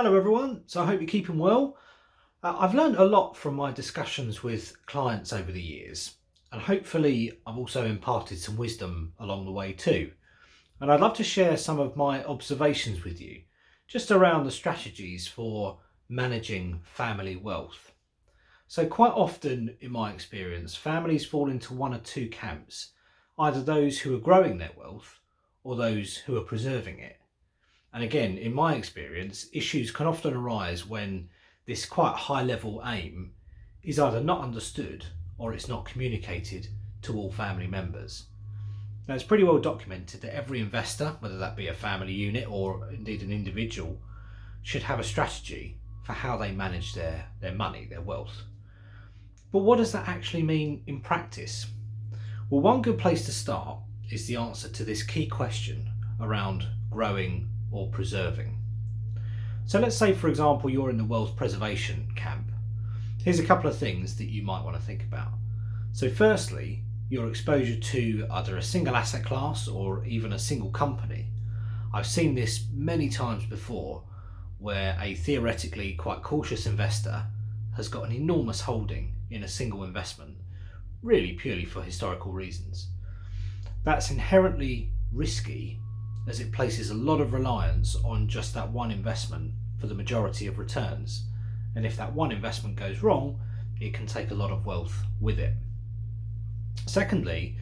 Hello everyone, so I hope you're keeping well. I've learned a lot from my discussions with clients over the years, and hopefully I've also imparted some wisdom along the way too. And I'd love to share some of my observations with you, just around the strategies for managing family wealth. So quite often in my experience, families fall into one or two camps, either those who are growing their wealth or those who are preserving it. And again, in my experience, issues can often arise when this quite high level aim is either not understood or it's not communicated to all family members. Now, it's pretty well documented that every investor, whether that be a family unit or indeed an individual, should have a strategy for how they manage their money, their wealth. But what does that actually mean in practice? Well, one good place to start is the answer to this key question around growing or preserving. So let's say, for example, you're in the wealth preservation camp. Here's a couple of things that you might want to think about. So firstly, your exposure to either a single asset class or even a single company. I've seen this many times before, where a theoretically quite cautious investor has got an enormous holding in a single investment, really purely for historical reasons. That's inherently risky, as it places a lot of reliance on just that one investment for the majority of returns. And if that one investment goes wrong, it can take a lot of wealth with it. Secondly,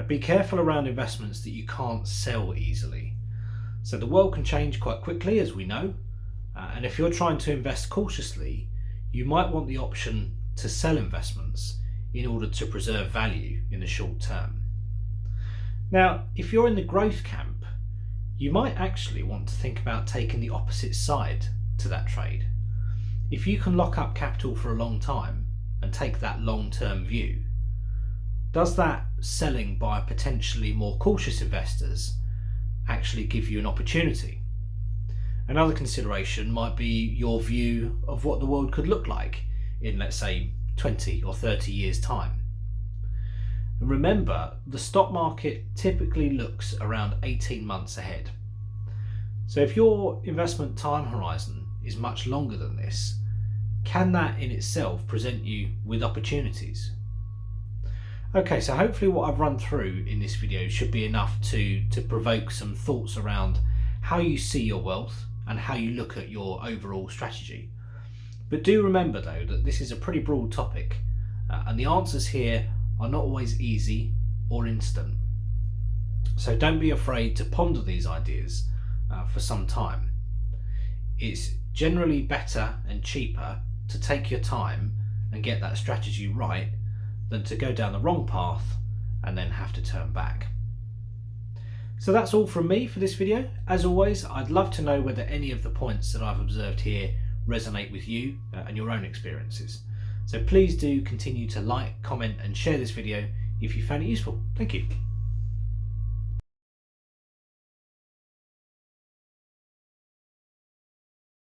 be careful around investments that you can't sell easily. So the world can change quite quickly, as we know, and if you're trying to invest cautiously, you might want the option to sell investments in order to preserve value in the short term. Now, if you're in the growth camp, you might actually want to think about taking the opposite side to that trade. If you can lock up capital for a long time and take that long-term view, does that selling by potentially more cautious investors actually give you an opportunity? Another consideration might be your view of what the world could look like in, let's say, 20 or 30 years' time. And remember, the stock market typically looks around 18 months ahead. So if your investment time horizon is much longer than this, can that in itself present you with opportunities? Okay, so hopefully what I've run through in this video should be enough to provoke some thoughts around how you see your wealth and how you look at your overall strategy. But do remember though that this is a pretty broad topic, and the answers here are not always easy or instant. So don't be afraid to ponder these ideas for some time. It's generally better and cheaper to take your time and get that strategy right than to go down the wrong path and then have to turn back. So that's all from me for this video. As always, I'd love to know whether any of the points that I've observed here resonate with you and your own experiences. So please do continue to like, comment and share this video if you found it useful. Thank you.